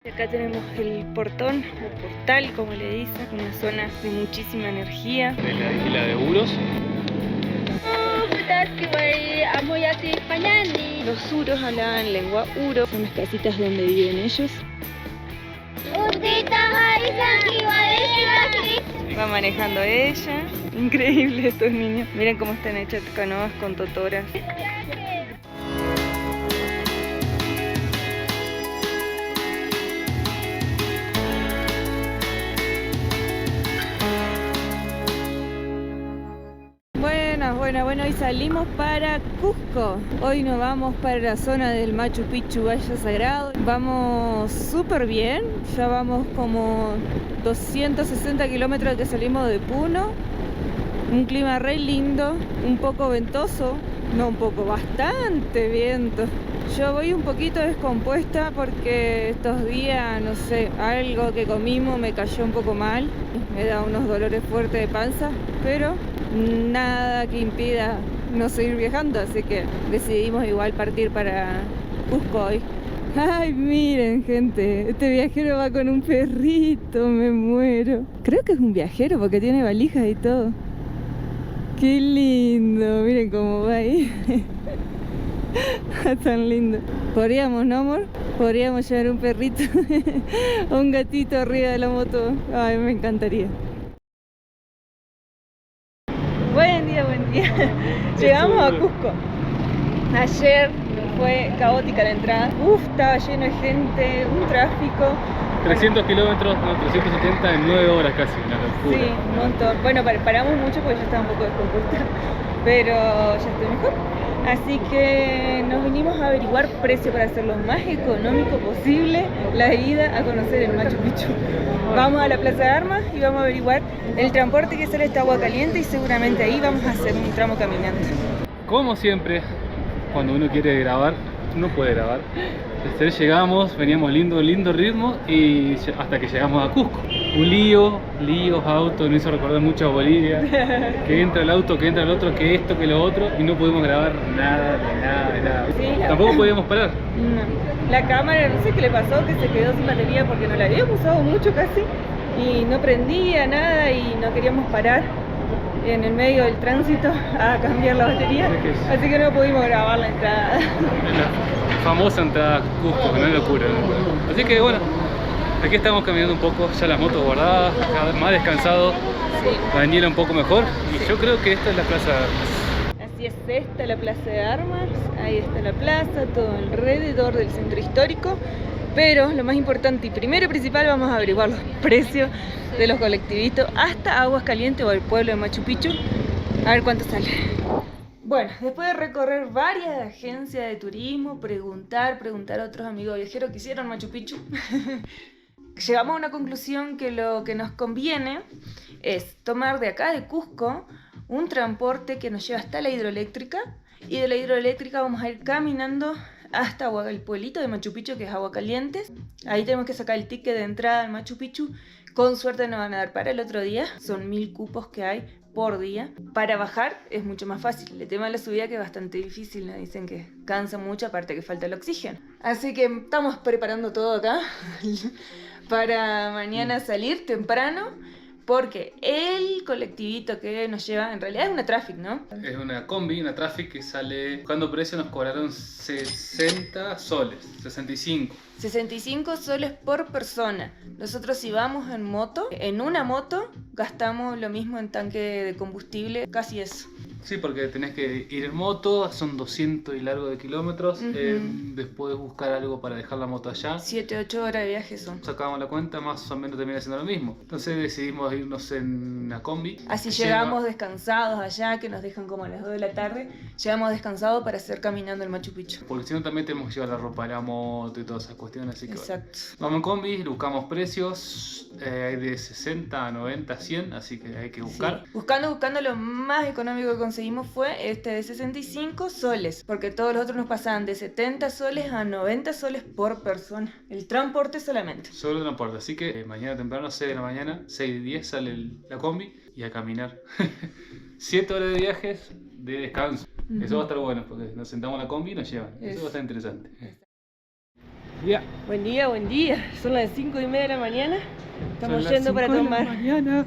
Acá tenemos el portón, o portal como le dicen, una zona de muchísima energía. De la isla de Uros. Los uros hablaban lengua uro, son las casitas donde viven ellos. Va manejando ella, increíble estos niños. Miren cómo están hechas canoas con totoras. Bueno, hoy salimos para Cusco. Hoy nos vamos para la zona del Machu Picchu, Valle Sagrado. Vamos súper bien, ya vamos como 260 kilómetros que salimos de Puno. Un clima re lindo, un poco ventoso, no un poco, bastante viento. Yo voy un poquito descompuesta porque estos días, no sé, algo que comimos me cayó un poco mal. Me da unos dolores fuertes de panza, pero nada que impida no seguir viajando, así que decidimos igual partir para Cusco hoy. Ay, miren, gente, este viajero va con un perrito, me muero. Creo que es un viajero porque tiene valijas y todo. Qué lindo, miren cómo va ahí. Tan lindo. Podríamos, ¿no, amor? Podríamos llevar un perrito o un gatito arriba de la moto. Ay, me encantaría. Buen día, buen día. Llegamos a Cusco. Ayer fue caótica la entrada. Estaba lleno de gente, un tráfico. 300 kilómetros, no, 370 en 9 horas casi, una locura. Sí, un montón. Bueno, paramos mucho porque yo estaba un poco descompuesta, pero ya estoy mejor. Así que nos vinimos a averiguar precio para hacer lo más económico posible la ida a conocer el Machu Picchu. Vamos a la Plaza de Armas y vamos a averiguar el transporte que sale hasta Agua Caliente y seguramente ahí vamos a hacer un tramo caminando. Como siempre, cuando uno quiere grabar, no puede grabar. Entonces llegamos, veníamos lindo ritmo y hasta que llegamos a Cusco. Un lío, autos, nos hizo recordar mucho a Bolivia. Que entra el auto, que entra el otro, que esto, que lo otro, y no pudimos grabar nada. Sí, tampoco podíamos parar. No. La cámara, no sé qué le pasó, que se quedó sin batería porque no la habíamos usado mucho casi y no prendía nada y no queríamos parar en el medio del tránsito a cambiar la batería, así que no pudimos grabar la entrada. La famosa entrada a Cusco, que no es locura. Así que bueno, aquí estamos caminando un poco, ya las motos guardadas, más descansado, sí. Daniela un poco mejor, y yo creo que esta es la Plaza de Armas. Así es, esta la Plaza de Armas, ahí está la plaza, todo alrededor del centro histórico, pero lo más importante y primero y principal, vamos a averiguar los precios de los colectivitos hasta Aguas Calientes o el pueblo de Machu Picchu, a ver cuánto sale. Bueno, después de recorrer varias agencias de turismo, preguntar a otros amigos viajeros que hicieron Machu Picchu, llegamos a una conclusión que lo que nos conviene es tomar de acá de Cusco un transporte que nos lleva hasta la hidroeléctrica y de la hidroeléctrica vamos a ir caminando hasta el pueblito de Machu Picchu, que es Agua Calientes. Ahí tenemos que sacar el ticket de entrada al Machu Picchu. Con suerte nos van a dar para el otro día. Son 1000 cupos que hay por día. Para bajar es mucho más fácil. El tema de la subida que es bastante difícil. Nos dicen que cansa mucho, aparte que falta el oxígeno. Así que estamos preparando todo acá para mañana salir temprano. Porque el colectivito que nos lleva, en realidad es una Traffic, ¿no? Es una combi, una Traffic que sale, buscando precio nos cobraron 60 soles, 65. 65 soles por persona. Nosotros si vamos en moto, en una moto gastamos lo mismo en tanque de combustible, casi eso. Sí, porque tenés que ir en moto, son 200 y largo de kilómetros, después buscar algo para dejar la moto allá. 7-8 horas de viaje son. Sacábamos la cuenta, más o menos termina siendo lo mismo. Entonces decidimos irnos en una combi. Así llegamos descansados allá, que nos dejan como a las 2 de la tarde. Llegamos descansados para hacer caminando el Machu Picchu. Porque si no también tenemos que llevar la ropa de la moto y todas esas cuestiones, así que exacto. Bueno. Vamos en combi, buscamos precios, hay de 60 a 90, 100, así que hay que buscar. Sí. Buscando lo más económico que conseguimos fue este de 65 soles, porque todos los otros nos pasaban de 70 soles a 90 soles por persona. El transporte solamente. Solo el transporte, así que mañana temprano, 6 de la mañana, 6:10 sale la combi y a caminar. 7 horas de viajes de descanso. Eso va a estar bueno, porque nos sentamos en la combi y nos llevan. Eso va a estar interesante. Ya. Buen día. Son las 5:30 de la mañana. Estamos Son las yendo para 5 de la tomar. mañana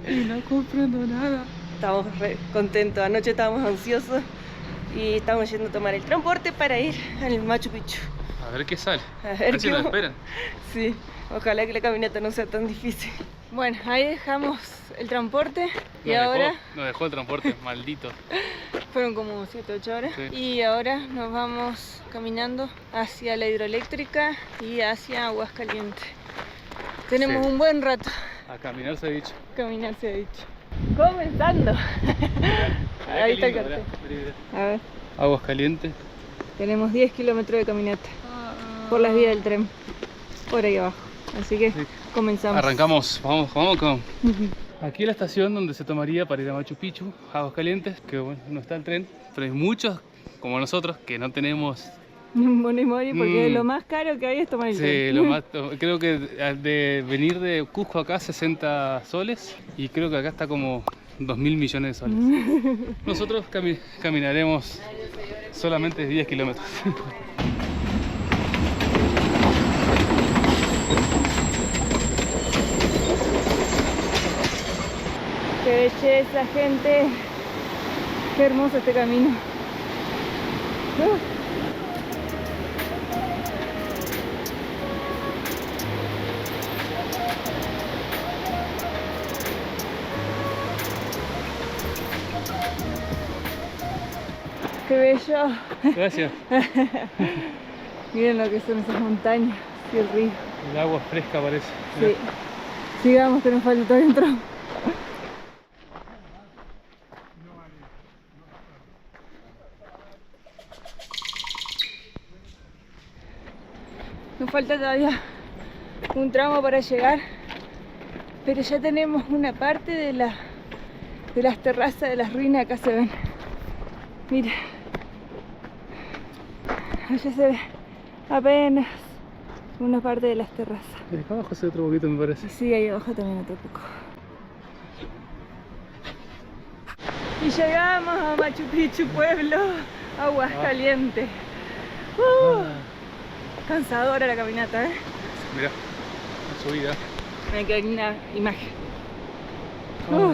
y no comprendo nada. Estamos re contentos. Anoche estábamos ansiosos y estamos yendo a tomar el transporte para ir al Machu Picchu. A ver qué sale. A ver si qué nos va- esperan. Sí, ojalá que la caminata no sea tan difícil. Bueno, ahí dejamos el transporte y ahora Nos dejó el transporte, maldito. fueron como 7-8 horas. Sí. Y ahora nos vamos caminando hacia la hidroeléctrica y hacia Aguascalientes. Tenemos Sí. un buen rato. A caminar se ha dicho. Caminar se ha dicho. Comenzando. Ahí está el cartel. A ver, Aguas calientes. tenemos 10 kilómetros de caminata por las vías del tren, por ahí abajo. Así que Sí. comenzamos. Arrancamos, vamos con. Aquí es la estación donde se tomaría para ir a Machu Picchu, Aguascalientes, que bueno, no está el tren, pero hay muchos como nosotros que no tenemos. Moni Moni, porque lo más caro que hay es tomar el Sí, tren. creo que de venir de Cusco acá 60 soles y creo que acá está como 2.000 millones de soles. Nosotros caminaremos solamente 10 kilómetros. Qué belleza, gente. Qué hermoso este camino. Qué bello. Gracias. Miren lo que son esas montañas y el río. El agua fresca parece. Sí. Sigamos que nos falta todavía un tramo. Nos falta todavía un tramo para llegar, pero ya tenemos una parte de las terrazas de las ruinas. Acá se ven. Mira, allá se ve apenas una parte de las terrazas. Acá abajo se ve otro poquito me parece. Y sí, ahí abajo también otro poco. Y llegamos a Machu Picchu, pueblo, Aguascalientes. Cansadora la caminata, ¿eh? Mirá, la subida. Me queda una imagen. Ah.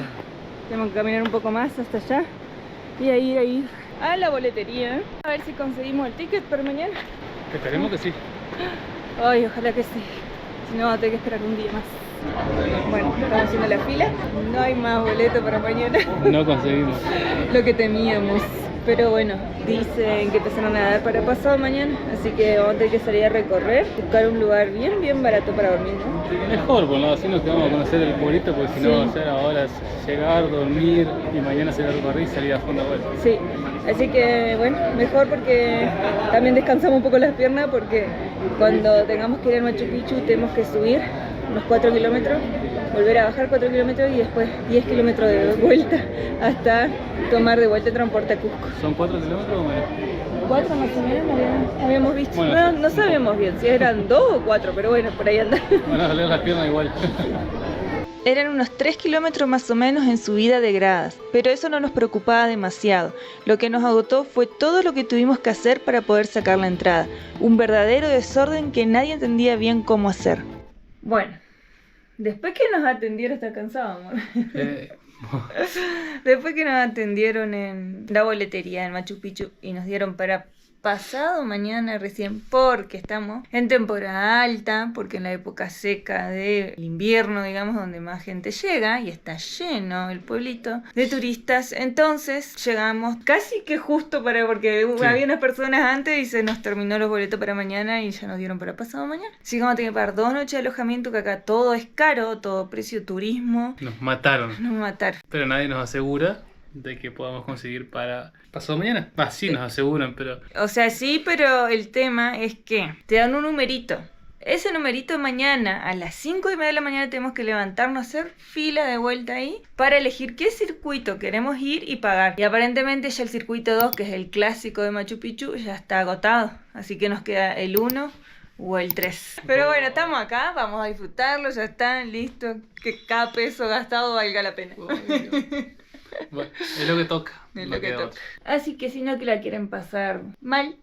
Tenemos que caminar un poco más hasta allá y ahí a la boletería, ¿eh? A ver si conseguimos el ticket para mañana. Esperemos que sí. Ay, ojalá que sí. Si no, va a tener que esperar un día más. Bueno, estamos haciendo la fila. No hay más boleto para mañana. No conseguimos. Lo que temíamos. Pero bueno, dicen que empezaron a dar para pasado mañana. Así que vamos a tener que salir a recorrer. Buscar un lugar bien barato para dormir, ¿no? Mejor, por un lado, así nos quedamos a conocer el pueblito, porque si no, Sí. ya era hora de llegar, dormir y mañana hacer el recorrido y salir a fondo a vuelta. Sí, así que bueno, mejor porque también descansamos un poco las piernas, porque cuando tengamos que ir al Machu Picchu tenemos que subir unos 4 kilómetros, volver a bajar 4 kilómetros y después 10 kilómetros de vuelta hasta tomar de vuelta el transporte a Cusco. ¿Son 4 kilómetros o menos? 4 más o menos habíamos visto. Bueno, No sabemos bien si eran 2 o 4, pero bueno, por ahí anda. Van a doler las piernas igual. Eran unos 3 kilómetros más o menos en subida de gradas, pero eso no nos preocupaba demasiado. Lo que nos agotó fue todo lo que tuvimos que hacer para poder sacar la entrada. Un verdadero desorden que nadie entendía bien cómo hacer. Bueno, después que nos atendieron, está cansado, amor. Eh, Después que nos atendieron en la boletería en Machu Picchu y nos dieron para pasado mañana recién, porque estamos en temporada alta, porque en la época seca del invierno, digamos, donde más gente llega y está lleno el pueblito de turistas. Entonces llegamos casi que justo porque Sí. había unas personas antes y se nos terminó los boletos para mañana y ya nos dieron para pasado mañana. Así que vamos a tener que pagar 2 noches de alojamiento, que acá todo es caro, todo precio turismo. nos mataron. Nos mataron. Pero nadie nos asegura de que podamos conseguir para pasado mañana. Sí, nos aseguran, pero O sea, sí, pero el tema es que te dan un numerito. Ese numerito mañana a las 5:30 de la mañana tenemos que levantarnos, hacer fila de vuelta ahí para elegir qué circuito queremos ir y pagar. Y aparentemente ya el circuito 2, que es el clásico de Machu Picchu, ya está agotado. Así que nos queda el 1 o el 3. Pero bueno, estamos acá, vamos a disfrutarlo, ya están listos. Que cada peso gastado valga la pena. Bueno, es lo que toca. Es no lo que queda toca. otra. Así que si no que la quieren pasar mal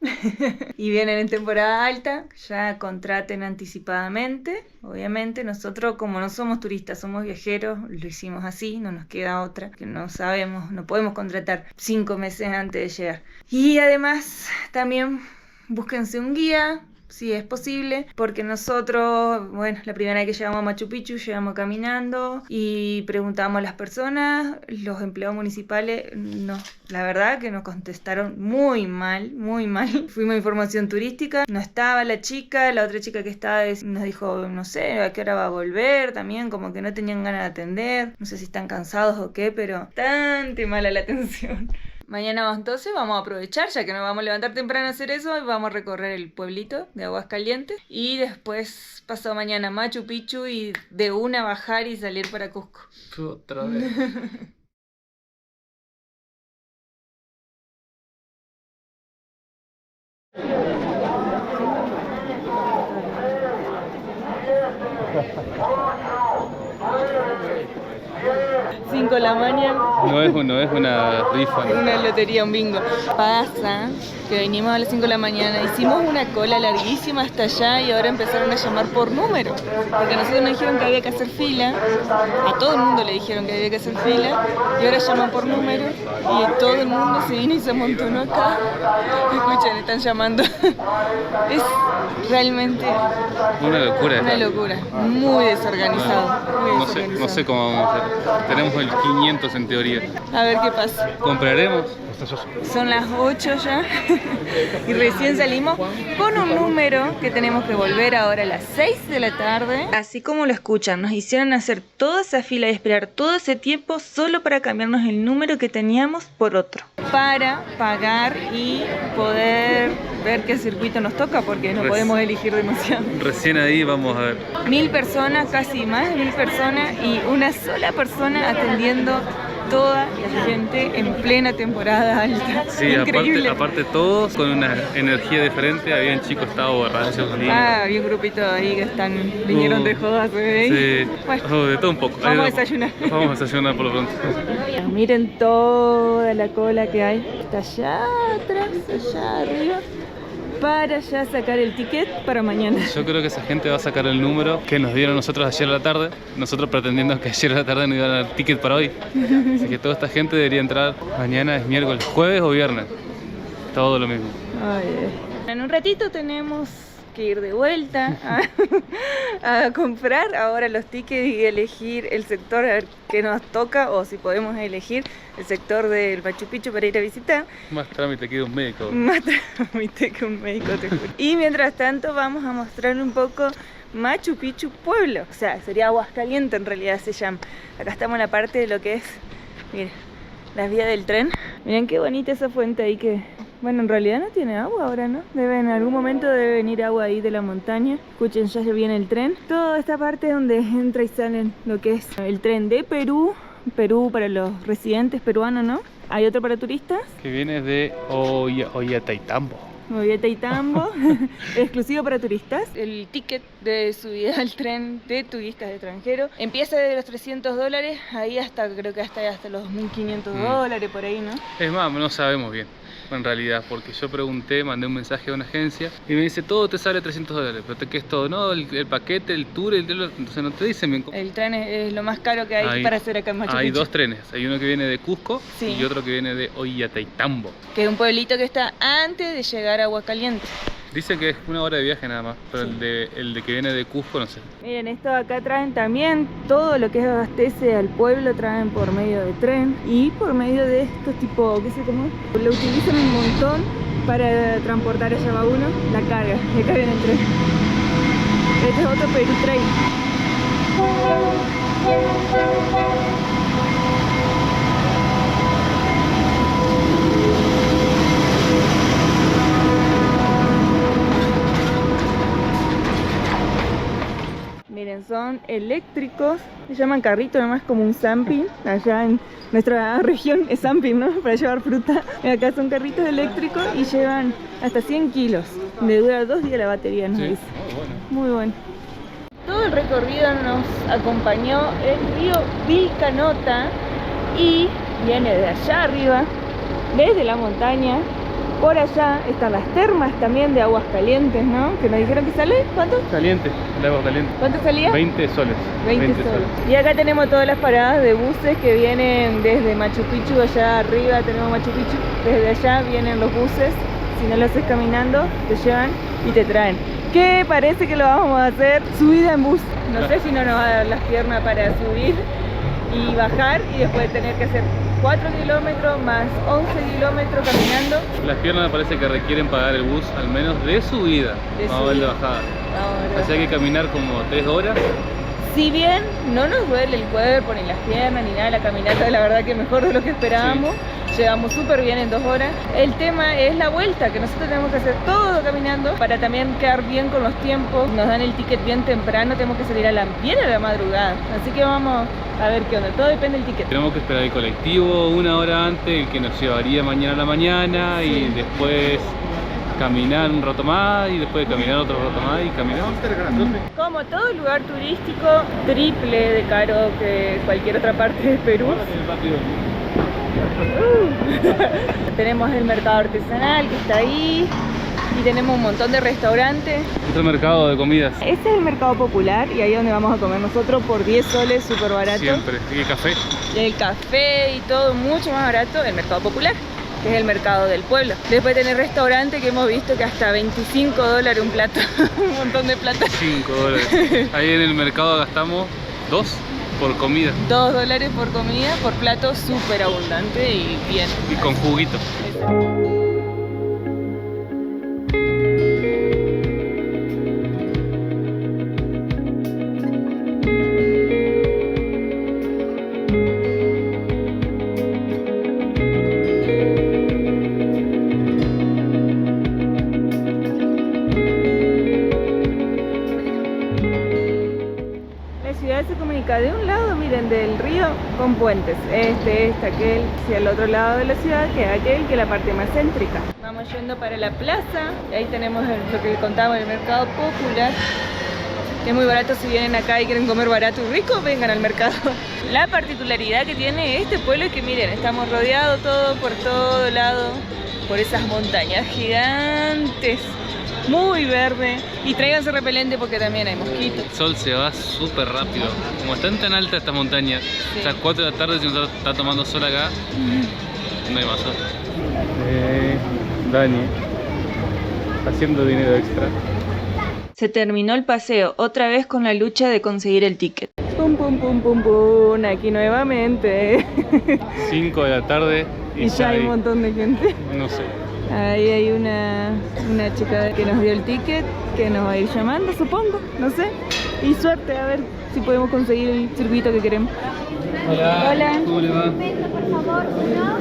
y vienen en temporada alta, ya contraten anticipadamente. Obviamente nosotros como no somos turistas, somos viajeros, lo hicimos así, no nos queda otra, que no sabemos, no podemos contratar 5 meses antes de llegar. Y además también búsquense un guía, si es posible, porque nosotros, bueno, la primera vez que llegamos a Machu Picchu, llegamos caminando y preguntamos a las personas, los empleados municipales, no, la verdad que nos contestaron muy mal, muy mal. Fuimos a información turística, no estaba la chica, la otra chica que estaba nos dijo, no sé, a qué hora va a volver, también como que no tenían ganas de atender, no sé si están cansados o qué, pero bastante mala la atención. Mañana entonces vamos a aprovechar, ya que nos vamos a levantar temprano a hacer eso, y vamos a recorrer el pueblito de Aguascalientes y después pasado mañana Machu Picchu y de una bajar y salir para Cusco. Otra vez. 5 de la mañana. No es una rifa. Es una lotería, un bingo. Pasa que venimos a las 5 de la mañana, hicimos una cola larguísima hasta allá y ahora empezaron a llamar por número. Porque a nosotros nos dijeron que había que hacer fila, a todo el mundo le dijeron que había que hacer fila y ahora llaman por número y todo el mundo se vino y se amontonó acá. Escuchen, están llamando. Es realmente Una locura. una locura, muy desorganizado. Muy No desorganizado. sé cómo vamos a hacer. Tenemos el 500 en teoría. A ver qué pasa. ¿Compraremos? Son las 8 ya y recién salimos con un número que tenemos que volver ahora a las 6 de la tarde. Así como lo escuchan, nos hicieron hacer toda esa fila y esperar todo ese tiempo solo para cambiarnos el número que teníamos por otro. Para pagar y poder ver qué circuito nos toca, porque no podemos elegir demasiado. Recién ahí vamos a ver. 1000 personas, casi más de 1000 personas, y una sola persona atendiendo toda la gente en plena temporada alta. Sí, Increíble. aparte todos con una energía diferente. Habían chicos que estaban borrachos. Había un grupito ahí que vinieron de jodas, se ve ahí. Sí, Bueno, de todo un poco. vamos a desayunar. Vamos a desayunar por lo pronto. Miren toda la cola que hay. Está allá atrás, allá arriba, para ya sacar el ticket para mañana. Yo creo que esa gente va a sacar el número que nos dieron nosotros ayer a la tarde. Nosotros pretendiendo que ayer a la tarde nos iban a dar ticket para hoy. Así que toda esta gente debería entrar mañana, es miércoles, jueves o viernes. Todo lo mismo. En un ratito tenemos que ir de vuelta a comprar ahora los tickets y elegir el sector a ver qué nos toca, o si podemos elegir el sector del Machu Picchu para ir a visitar. Más trámite que de un médico. Más trámite que un médico, te juro. Y mientras tanto vamos a mostrarle un poco Machu Picchu pueblo, o sea, sería Aguascalientes en realidad se llama. Acá estamos en la parte de lo que es, miren, las vías del tren. Miren qué bonita esa fuente ahí que, bueno, en realidad no tiene agua ahora, ¿no? En algún momento debe venir agua ahí de la montaña. Escuchen, ya viene el tren. Toda esta parte donde entra y salen lo que es el tren de Perú. Perú para los residentes peruanos, ¿no? Hay otro para turistas. Que viene de Ollantaytambo. Ollantaytambo, exclusivo para turistas. El ticket de subida al tren de turistas extranjeros empieza desde los $300, ahí hasta, creo que hasta los $1500 por ahí, ¿no? Es más, no sabemos bien, en realidad, porque yo pregunté, mandé un mensaje a una agencia y me dice, todo te sale $300, pero ¿qué es todo? No, el paquete, el tour, entonces no te dicen bien cómo. El tren es lo más caro que hay para hacer acá en Machu Picchu. Hay dos trenes, hay uno que viene de Cusco Sí. y otro que viene de Ollantaytambo. Que es un pueblito que está antes de llegar a Aguascalientes. Dice que es 1 hora de viaje nada más, pero Sí. el de que viene de Cusco no sé. Miren, esto acá traen también todo lo que abastece al pueblo, traen por medio de tren y por medio de estos tipos, qué sé cómo, lo utilizan un montón para transportar, allá va uno, la carga, que carga en el tren. Este es otro Perú Train. Miren, son eléctricos, se llaman carrito, nomás como un zamping. Allá en nuestra región es zamping, ¿no? Para llevar fruta. Acá son carritos eléctricos y llevan hasta 100 kilos. Le dura 2 días la batería, nos dice. Bueno. Muy bueno. Todo el recorrido nos acompañó el río Vilcanota y viene de allá arriba, desde la montaña. Por allá están las termas también de aguas calientes, ¿no? Que nos dijeron que sale, ¿cuánto? Caliente, el agua caliente. ¿Cuánto salía? 20 soles. 20 soles. Y acá tenemos todas las paradas de buses que vienen desde Machu Picchu, allá arriba tenemos Machu Picchu. Desde allá vienen los buses, si no lo haces caminando, te llevan y te traen. ¿Qué parece que lo vamos a hacer? Subida en bus. No sé si no nos va a dar las piernas para subir y bajar y después tener que hacer 4 kilómetros más 11 kilómetros caminando. Las piernas me parece que requieren pagar el bus al menos de subida, no el de bajada. Así hay que caminar como 3 horas. Si bien no nos duele el cuerpo, ni las piernas, ni nada, la caminata la verdad que mejor de lo que esperábamos. Sí. Llegamos súper bien en 2 horas. El tema es la vuelta, que nosotros tenemos que hacer todo caminando para también quedar bien con los tiempos. Nos dan el ticket bien temprano, tenemos que salir bien a la madrugada. Así que vamos a ver qué onda, todo depende del ticket. Tenemos que esperar el colectivo 1 hora antes, el que nos llevaría mañana a la mañana, sí. Y después caminar un rato más y después de caminar otro rato más y caminar. Como todo lugar turístico, triple de caro que cualquier otra parte de Perú. Tenemos el mercado artesanal que está ahí y tenemos un montón de restaurantes. Otro mercado de comidas. Este es el mercado popular y ahí es donde vamos a comer nosotros por 10 soles, súper barato. Siempre, y el café. Y el café y todo mucho más barato, el mercado popular, que es el mercado del pueblo. Después tenés restaurantes que hemos visto que hasta 25 dólares un plato, un montón de plata. 5 dólares. Ahí en el mercado gastamos 2 por comida. 2 dólares por comida, por plato súper abundante y bien. Y con juguito. Se comunica de un lado, miren, del río con puentes, aquel, hacia el otro lado de la ciudad, que es aquel, que es la parte más céntrica. Vamos yendo para la plaza, ahí tenemos lo que contamos, el mercado popular, que es muy barato. Si vienen acá y quieren comer barato y rico, vengan al mercado. La particularidad que tiene este pueblo es que miren, estamos rodeados todo por todo lado por esas montañas gigantes, muy verde, y tráiganse repelente porque también hay mosquitos. El sol se va súper rápido, como están tan altas estas montañas, sí. O sea, 4 de la tarde si uno está tomando sol acá, no hay más sol. Dani, haciendo dinero extra. Se terminó el paseo, otra vez con la lucha de conseguir el ticket. Pum pum pum pum pum, aquí nuevamente. 5 de la tarde y ya hay un montón de gente. No sé. Ahí hay una chica que nos dio el ticket, que nos va a ir llamando, supongo, no sé. Y suerte, a ver si podemos conseguir el circuito que queremos. Hola. Hola. ¿Cómo le va? Por favor, 1,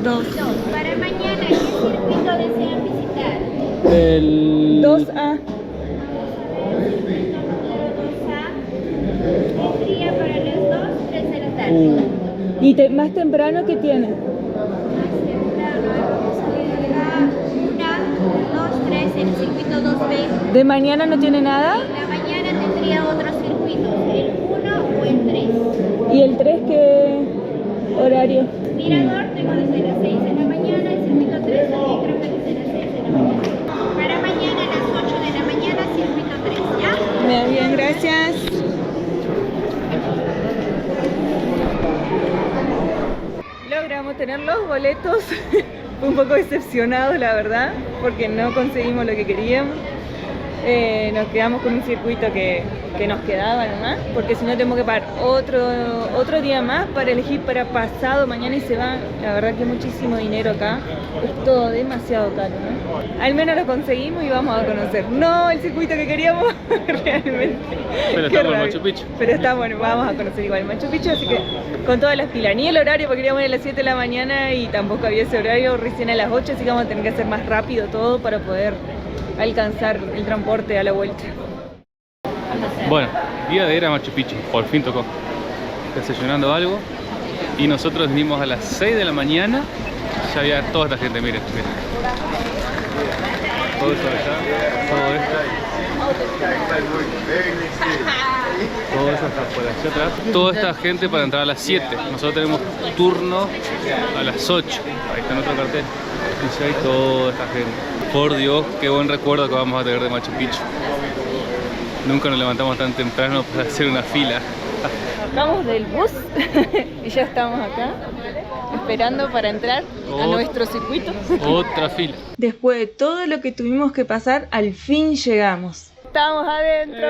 2. Para mañana, ¿qué circuito desean visitar? El 2A. 2A. Tendría para las 2, 3 de la tarde. ¿Y más temprano qué tiene? El circuito 2B. ¿De mañana no tiene nada? La mañana tendría otros circuitos, el 1 o el 3. ¿Y el 3 qué horario? Mirador tengo desde las 6 de la mañana, el circuito 3 también creo que desde las 6 de la mañana. Para mañana a las 8 de la mañana, circuito 3, ¿ya? Bien, gracias. Logramos tener los boletos. Un poco decepcionados, la verdad, porque no conseguimos lo que queríamos. Nos quedamos con un circuito que nos quedaba nomás, porque si no tenemos que pagar otro día más para elegir para pasado mañana y se va. La verdad que muchísimo dinero acá, es todo demasiado caro, ¿no? Al menos lo conseguimos y vamos a conocer. No el circuito que queríamos, realmente. Pero está bueno Machu Picchu. Pero está bueno, vamos a conocer igual Machu Picchu, así que con todas las pilas. Ni el horario, porque queríamos ir a las 7 de la mañana y tampoco había ese horario, recién a las 8, así que vamos a tener que hacer más rápido todo para poder alcanzar el transporte a la vuelta. Bueno, día de ir a Machu Picchu, por fin tocó. Desayunando algo y nosotros vinimos a las 6 de la mañana. Ya había toda esta gente, miren. Todo eso allá, todo esto. Todo eso está por allá atrás. Toda esta gente para entrar a las 7. Nosotros tenemos turno a las 8. Ahí está nuestro cartel. Y ya hay toda esta gente. Por Dios, qué buen recuerdo que vamos a tener de Machu Picchu. Nunca nos levantamos tan temprano para hacer una fila. Bajamos del bus y ya estamos acá esperando para entrar a nuestro circuito. Otra fila. Después de todo lo que tuvimos que pasar, al fin llegamos. ¡Estamos adentro!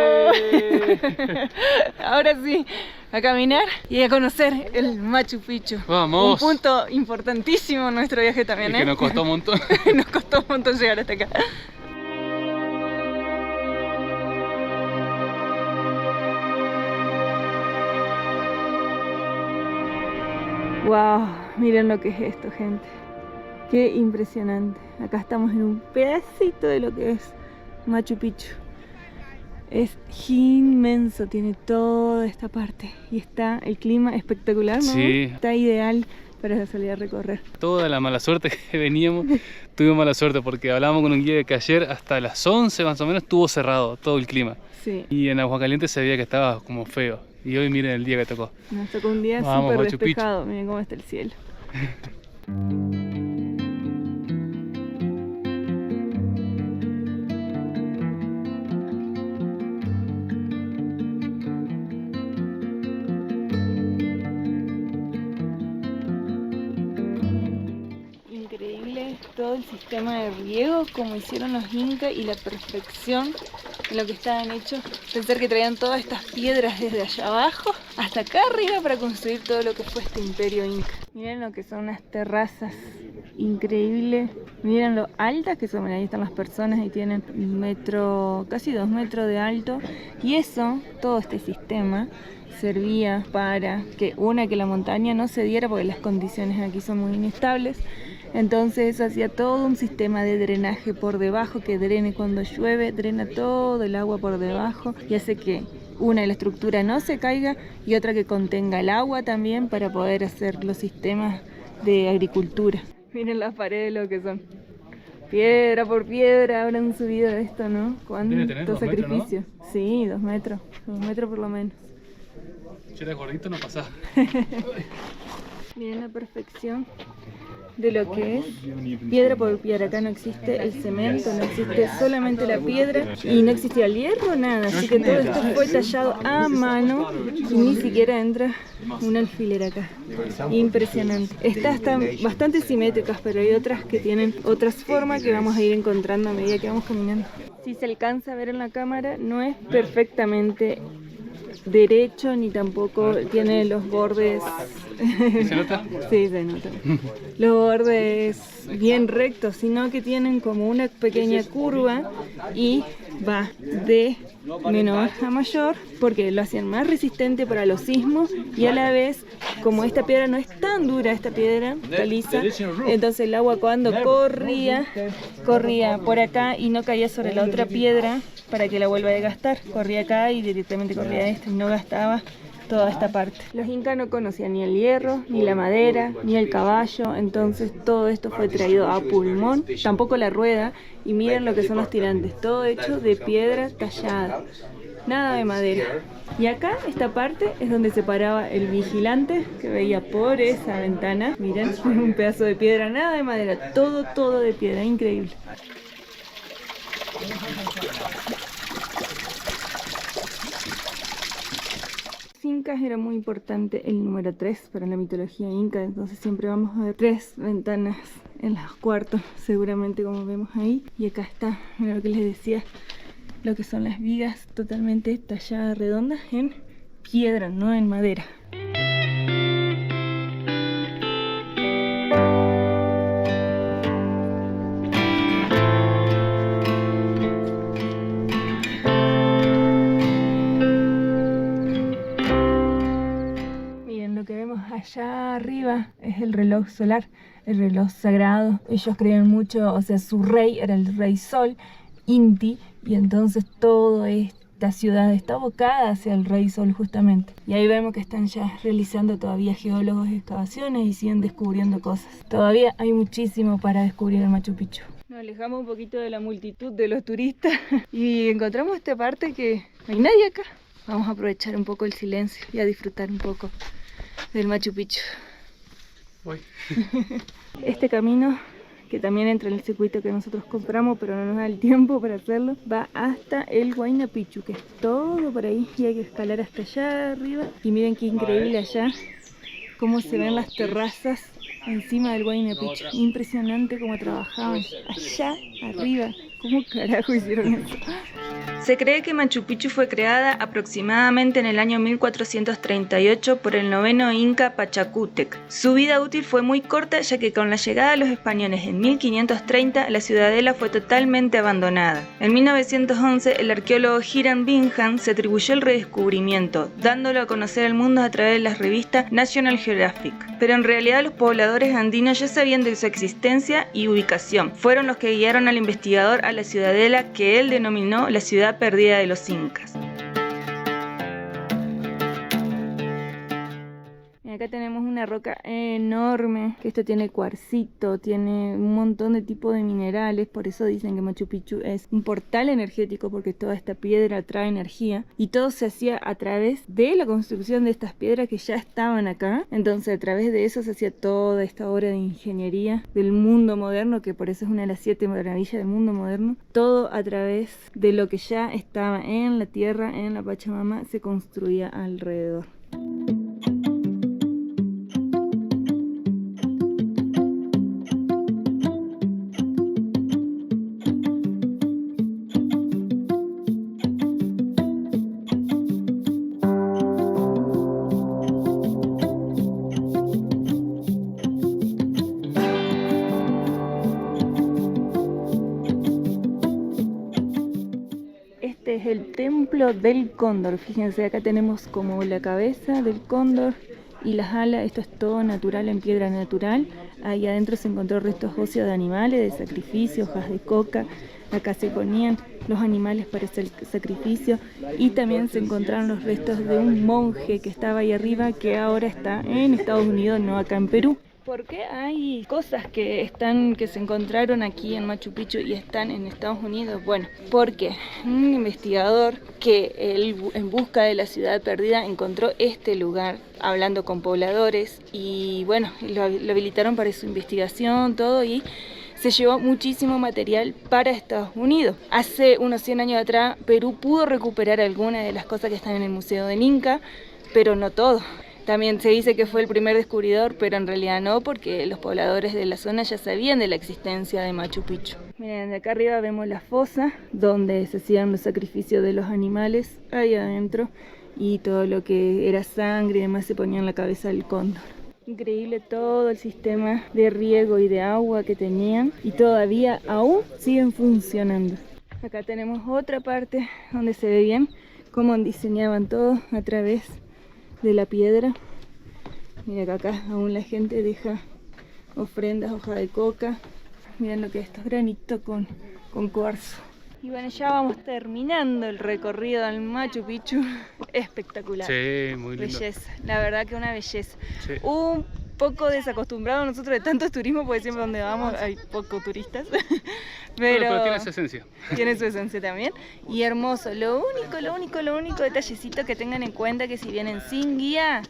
Ahora sí, a caminar y a conocer el Machu Picchu. ¡Vamos! Un punto importantísimo en nuestro viaje también, Y que nos costó un montón. Nos costó un montón llegar hasta acá. Wow, miren lo que es esto, gente. Qué impresionante. Acá estamos en un pedacito de lo que es Machu Picchu. Es inmenso, tiene toda esta parte y está el clima espectacular, ¿no? Sí. Está ideal para salir a recorrer. Toda la mala suerte que veníamos, tuvimos mala suerte porque hablamos con un guía que ayer hasta las 11 más o menos estuvo cerrado todo el clima. Sí. Y en Aguascalientes se veía que estaba como feo. Y hoy miren el día que tocó. Nos tocó un día Vamos, súper Machu Picchu. despejado. Miren cómo está el cielo. Increíble todo el sistema de riego, como hicieron los incas y la perfección en lo que estaban hechos. Pensar que traían todas estas piedras desde allá abajo hasta acá arriba para construir todo lo que fue este imperio inca. Miren lo que son unas terrazas, increíble. Miren lo altas que son. Miren, ahí están las personas y tienen un metro, casi 2 metros de alto. Y eso, todo este sistema servía para que la montaña no se diera porque las condiciones aquí son muy inestables. Entonces eso hacía todo un sistema de drenaje por debajo que drene cuando llueve, drena todo el agua por debajo y hace que la estructura no se caiga y otra que contenga el agua también para poder hacer los sistemas de agricultura. Miren las paredes lo que son. Piedra por piedra habrán subido esto, ¿no? Debe tener ¿Cuánto 2 metros, sacrificio? ¿no? Sí, 2 metros. 2 metros por lo menos. Si eres gordito no pasaba. Miren la perfección de lo que es piedra por piedra. Acá no existe el cemento, no existe solamente la piedra y no existía el hierro, nada. Así que todo esto fue tallado a mano y ni siquiera entra un alfiler acá. Impresionante. Estas están bastante simétricas, pero hay otras que tienen otras formas que vamos a ir encontrando a medida que vamos caminando. Si se alcanza a ver en la cámara, no es perfectamente derecho ni tampoco tiene los bordes. ¿Se nota? Sí, se nota. Los bordes bien rectos, sino que tienen como una pequeña curva y va de menor a mayor porque lo hacían más resistente para los sismos y a la vez, como esta piedra no es tan dura, esta piedra caliza, entonces el agua cuando corría por acá y no caía sobre la otra piedra para que la vuelva a desgastar, corría acá y directamente corría a esta y no gastaba toda esta parte. Los incas no conocían ni el hierro, ni la madera, ni el caballo, entonces todo esto fue traído a pulmón, tampoco la rueda, y miren lo que son los tirantes, todo hecho de piedra tallada, nada de madera. Y acá, esta parte es donde se paraba el vigilante que veía por esa ventana, miren, un pedazo de piedra, nada de madera, todo de piedra, increíble. Incas era muy importante el número 3 para la mitología inca, entonces siempre vamos a ver 3 ventanas en los cuartos, seguramente como vemos ahí. Y acá está, mira lo que les decía, lo que son las vigas totalmente talladas redondas en piedra, no en madera. Allá arriba es el reloj solar, el reloj sagrado. Ellos creían mucho, o sea, su rey era el rey Sol, Inti, y entonces toda esta ciudad está abocada hacia el rey Sol justamente. Y ahí vemos que están ya realizando todavía geólogos excavaciones y siguen descubriendo cosas. Todavía hay muchísimo para descubrir en Machu Picchu. Nos alejamos un poquito de la multitud de los turistas y encontramos esta parte que no hay nadie acá. Vamos a aprovechar un poco el silencio y a disfrutar un poco del Machu Picchu. Voy. Este camino, que también entra en el circuito que nosotros compramos, pero no nos da el tiempo para hacerlo, va hasta el Huayna Picchu, que es todo por ahí y hay que escalar hasta allá arriba. Y miren qué increíble allá, cómo se ven las terrazas encima del Huayna Picchu. Impresionante cómo trabajaban allá arriba. ¿Cómo carajo hicieron eso? Se cree que Machu Picchu fue creada aproximadamente en el año 1438 por el noveno Inca Pachacútec. Su vida útil fue muy corta, ya que con la llegada de los españoles en 1530 la ciudadela fue totalmente abandonada. En 1911 el arqueólogo Hiram Bingham se atribuyó el redescubrimiento, dándolo a conocer al mundo a través de la revista National Geographic. Pero en realidad los pobladores andinos ya sabían de su existencia y ubicación. Fueron los que guiaron al investigador a la ciudadela que él denominó la ciudad perdida de los incas. Acá tenemos una roca enorme, que esto tiene cuarcito, tiene un montón de tipos de minerales, por eso dicen que Machu Picchu es un portal energético, porque toda esta piedra trae energía, y todo se hacía a través de la construcción de estas piedras que ya estaban acá. Entonces a través de eso se hacía toda esta obra de ingeniería del mundo moderno, que por eso es una de las 7 maravillas del mundo moderno. Todo a través de lo que ya estaba en la tierra, en la Pachamama, se construía alrededor. Este es el templo del cóndor. Fíjense, acá tenemos como la cabeza del cóndor y las alas. Esto es todo natural, en piedra natural. Ahí adentro se encontró restos óseos de animales, de sacrificio, hojas de coca. Acá se ponían los animales para hacer el sacrificio, y también se encontraron los restos de un monje que estaba ahí arriba, que ahora está en Estados Unidos, no acá en Perú. ¿Por qué hay cosas que se encontraron aquí en Machu Picchu y están en Estados Unidos? Bueno, porque un investigador que él, en busca de la ciudad perdida, encontró este lugar hablando con pobladores, y bueno, lo habilitaron para su investigación, todo, y se llevó muchísimo material para Estados Unidos. Hace unos 100 años atrás, Perú pudo recuperar algunas de las cosas que están en el Museo del Inca, pero no todo. También se dice que fue el primer descubridor, pero en realidad no, porque los pobladores de la zona ya sabían de la existencia de Machu Picchu. Miren, de acá arriba vemos la fosa donde se hacían los sacrificios de los animales, ahí adentro, y todo lo que era sangre y demás se ponía en la cabeza del cóndor. Increíble todo el sistema de riego y de agua que tenían, y todavía aún siguen funcionando. Acá tenemos otra parte donde se ve bien cómo diseñaban todo a través de la piedra. Mira que acá aún la gente deja ofrendas, hoja de coca. Miren lo que es estos granitos con cuarzo. Y bueno, ya vamos terminando el recorrido al Machu Picchu. Espectacular. Sí, muy lindo. Belleza, la verdad que una belleza. Sí. Un poco desacostumbrados nosotros de tanto turismo, porque siempre donde vamos hay pocos turistas. Pero tiene su esencia. Tiene su esencia también. Y hermoso. Lo único detallecito que tengan en cuenta, que si vienen sin guía,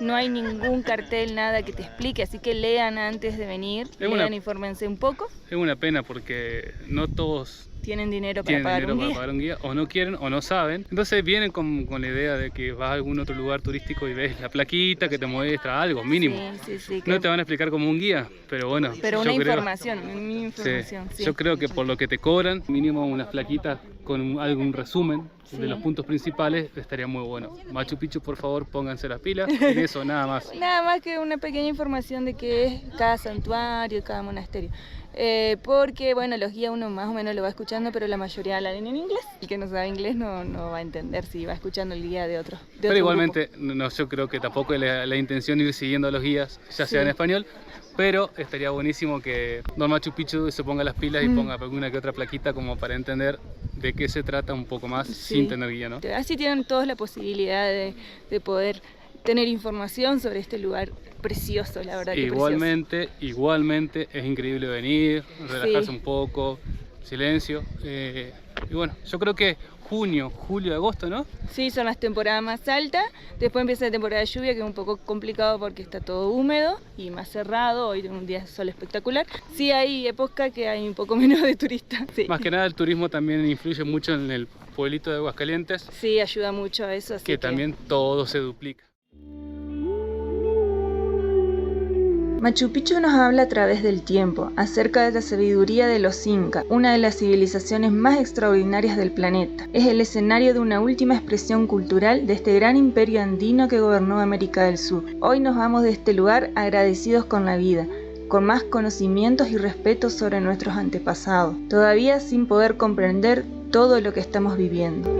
no hay ningún cartel, nada que te explique, así que lean antes de venir, infórmense un poco. Es una pena porque no todos tienen dinero para pagar un guía, o no quieren o no saben. Entonces vienen con la idea de que vas a algún otro lugar turístico y ves la plaquita que te muestra algo mínimo. Sí, no te van a explicar como un guía, pero bueno. Pero una información. Sí. Yo creo que por lo que te cobran, mínimo unas plaquitas con algún resumen de los puntos principales estaría muy bueno. Machu Picchu, por favor, pónganse las pilas en eso, nada más. Nada más que una pequeña información de qué es cada santuario, cada monasterio. Porque bueno, los guías uno más o menos lo va escuchando, pero la mayoría hablan en inglés. El que no sabe inglés no va a entender si va escuchando el guía de otro. Pero igualmente, yo creo que tampoco es la intención ir siguiendo a los guías, ya sea en español. Pero estaría buenísimo que Don Machu Picchu se ponga las pilas y ponga alguna que otra plaquita como para entender de qué se trata un poco más sin tener guía, ¿no? Así tienen todos la posibilidad de poder tener información sobre este lugar precioso, la verdad. Igualmente es increíble venir, relajarse un poco, silencio. Y bueno, yo creo que junio, julio, agosto, ¿no? Sí, son las temporadas más altas. Después empieza la temporada de lluvia, que es un poco complicado porque está todo húmedo y más cerrado. Hoy un día de sol espectacular. Sí hay época que hay un poco menos de turistas. Sí. Más que nada el turismo también influye mucho en el pueblito de Aguascalientes. Sí, ayuda mucho a eso. Así que también todo se duplica. Machu Picchu nos habla a través del tiempo, acerca de la sabiduría de los incas, una de las civilizaciones más extraordinarias del planeta. Es el escenario de una última expresión cultural de este gran imperio andino que gobernó América del Sur. Hoy nos vamos de este lugar agradecidos con la vida, con más conocimientos y respeto sobre nuestros antepasados, todavía sin poder comprender todo lo que estamos viviendo.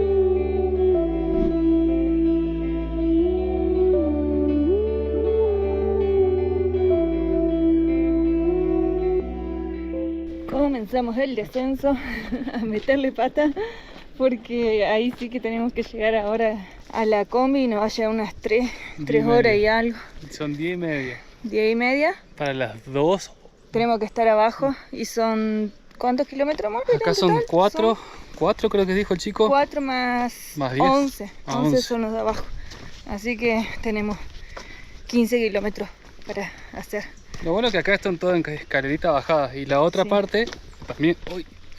Comenzamos el descenso a meterle pata porque ahí sí que tenemos que llegar ahora a la combi y nos va a llevar unas 3 horas y algo. Son 10:30. 10:30. Para las 2. Tenemos que estar abajo y son... ¿Cuántos kilómetros más? Acá son 4 creo que dijo el chico. 4 más 10. 11. 11 son los de abajo. Así que tenemos 15 kilómetros para hacer. Lo bueno es que acá están todas en escalerita bajadas y la otra parte también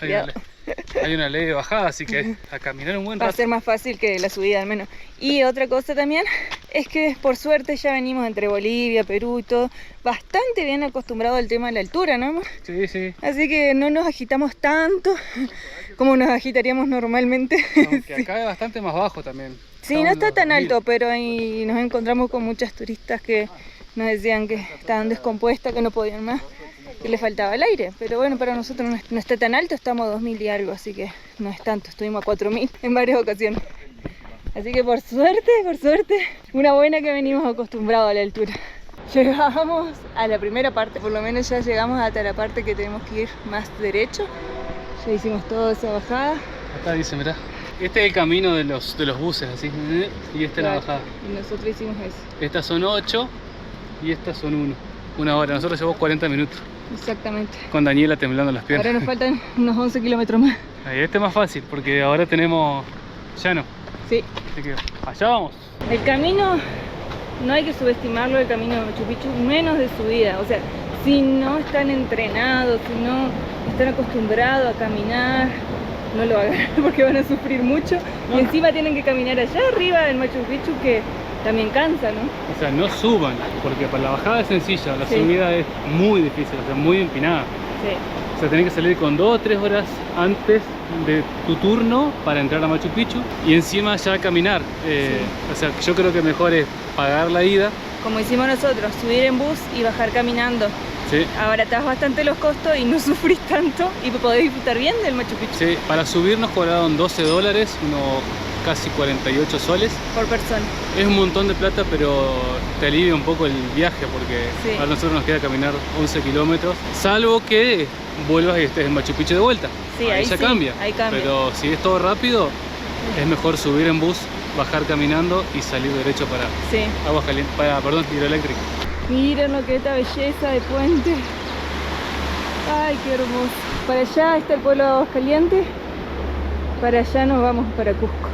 hay una leve bajada, así que a caminar un buen rato. Va a ser más fácil que la subida al menos. Y otra cosa también es que por suerte ya venimos entre Bolivia, Perú y todo bastante bien acostumbrados al tema de la altura, ¿no, amor? Sí, sí. Así que no nos agitamos tanto como nos agitaríamos normalmente. Aunque acá es bastante más bajo también. Sí, no está tan alto, pero ahí nos encontramos con muchas turistas que nos decían que estaban descompuestas, que no podían más, que les faltaba el aire. Pero bueno, para nosotros no está tan alto, estamos a 2000 y algo, así que no es tanto, estuvimos a 4000 en varias ocasiones. Así que por suerte, una buena que venimos acostumbrados a la altura. Llegamos a la primera parte, por lo menos ya llegamos hasta la parte que tenemos que ir más derecho. Ya hicimos toda esa bajada. Acá dice, mirá, este es el camino de los buses, así, y esta es la bajada. Y nosotros hicimos eso. Estas son 8 y estas son 1 hora. Nosotros llevamos 40 minutos. Exactamente. Con Daniela temblando las piernas. Ahora nos faltan unos 11 kilómetros más. Ahí, este es más fácil porque ahora tenemos llano. Sí. Así que allá vamos. El camino no hay que subestimarlo, el camino de Machu Picchu, menos de subida. O sea, si no están entrenados, si no están acostumbrados a caminar, no lo hagan porque van a sufrir mucho. Y encima tienen que caminar allá arriba del Machu Picchu, que también cansa, ¿no? O sea, no suban, porque para la bajada es sencilla, la subida es muy difícil, o sea, muy empinada. Sí. O sea, tenés que salir con 2 o 3 horas antes de tu turno para entrar a Machu Picchu y encima ya caminar. O sea, yo creo que mejor es pagar la ida. Como hicimos nosotros, subir en bus y bajar caminando. Sí. Abaratás bastante los costos y no sufrís tanto y podés disfrutar bien del Machu Picchu. Sí, para subir nos cobraron $12, unos casi 48 soles. Por persona. Es un montón de plata, pero te alivia un poco el viaje porque a nosotros nos queda caminar 11 kilómetros, salvo que vuelvas y estés en Machu Picchu de vuelta. Sí, ahí ya sí, cambia. ahí cambia. Pero si es todo rápido, es mejor subir en bus, bajar caminando y salir derecho para Aguascalientes, perdón, Hidroeléctrica. Miren lo que es esta belleza de puente. Ay, qué hermoso. Para allá está el pueblo de Aguascalientes. Para allá nos vamos para Cusco.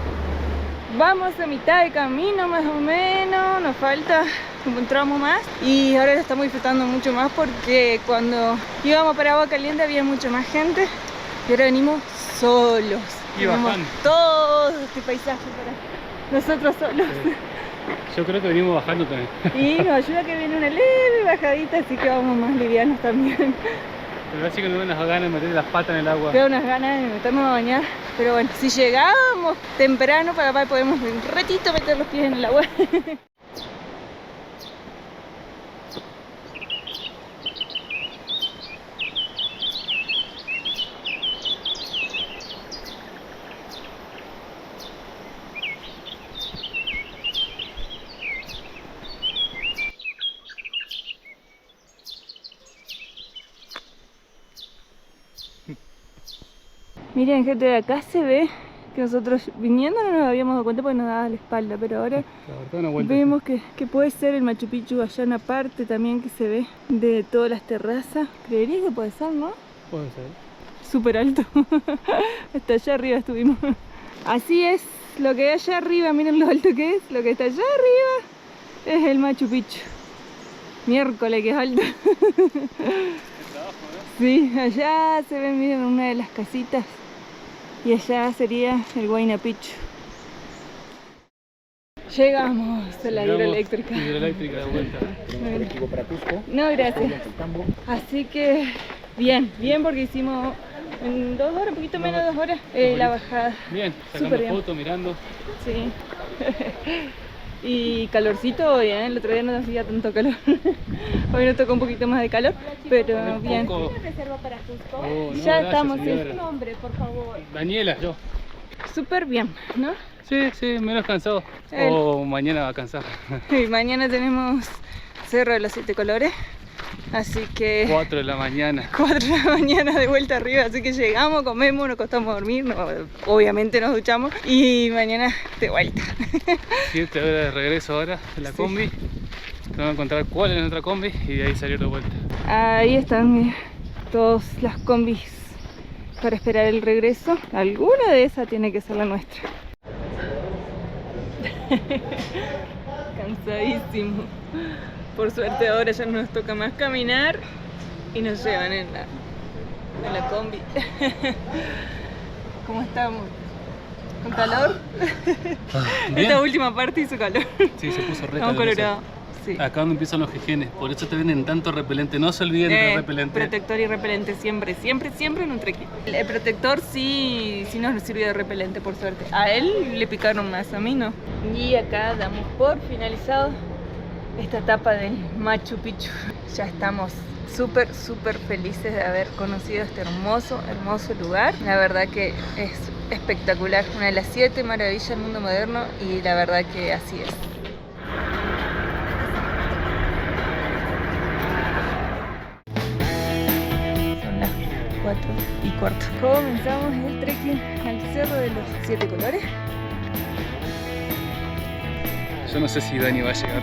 Vamos a mitad de camino más o menos. Nos falta un tramo más. Y ahora lo estamos disfrutando mucho más porque cuando íbamos para Aguascalientes había mucha más gente. Y ahora venimos solos. Y bajando. Todo este paisaje para nosotros solos. Sí. Yo creo que venimos bajando también. Y nos ayuda que viene una leve bajadita, así que vamos más livianos también. Pero así que no ven las ganas de meter las patas en el agua. Tengo unas ganas de meternos a bañar. Pero bueno, si llegamos temprano para acá podemos un ratito meter los pies en el agua. Miren, gente, de acá se ve que nosotros viniendo no nos habíamos dado cuenta porque nos daba la espalda, pero ahora vemos que puede ser el Machu Picchu allá en la parte también que se ve de todas las terrazas. Creería que puede ser, ¿no? Puede ser. Súper alto. Hasta allá arriba estuvimos. Así es, lo que hay allá arriba, miren lo alto que es, lo que está allá arriba es el Machu Picchu. Miércoles que es alto. Sí, allá se ve, miren, una de las casitas y allá sería el Huayna Picchu. Llegamos a la hidroeléctrica. Hidroeléctrica de vuelta. para Cusco. No, gracias. Así que bien, bien porque hicimos en 2 horas, un poquito menos de 2 horas, la bajada. Bien, Súper sacando bien. fotos, mirando. Sí. Y calorcito hoy, ¿eh? El otro día no hacía tanto calor. Hoy nos tocó un poquito más de calor, pero Un bien. poco- ¿Reserva para Cusco? Oh, no, Ya gracias, estamos, sí. señora. Nombre, por favor. Daniela, yo. Súper bien, ¿no? Sí, sí, menos cansado. El- O mañana va a cansar. Y mañana tenemos Cerro de los 7 Colores, así que 4 de la mañana. 4 de la mañana de vuelta arriba, así que llegamos, comemos, nos acostamos a dormir, obviamente nos duchamos y mañana de vuelta. 7 horas de regreso ahora en la Sí. combi. Tengo que encontrar cuál es nuestra combi y de ahí salir de vuelta. Ahí están todas las combis para esperar el regreso. Alguna de esas tiene que ser la nuestra. Cansadísimo. Por suerte ahora ya no nos toca más caminar y nos llevan en la combi. ¿Cómo estamos? ¿Con calor? Esta última parte hizo calor. Sí, se puso re Estamos caluroso. colorados. Sí. Acá donde empiezan los jejenes, por eso te venden tanto repelente. No se olviden del repelente. Protector y repelente siempre, siempre, siempre en un trekking. El protector sí nos sirvió de repelente, por suerte. A él le picaron más, a mí no. Y acá damos por finalizado esta etapa del Machu Picchu. Ya estamos súper, súper felices de haber conocido este hermoso, hermoso lugar. La verdad que es espectacular, una de las 7 maravillas del mundo moderno y la verdad que así es. Son las 4:15. Comenzamos el trekking al Cerro de los 7 Colores. Yo no sé si Dani va a llegar.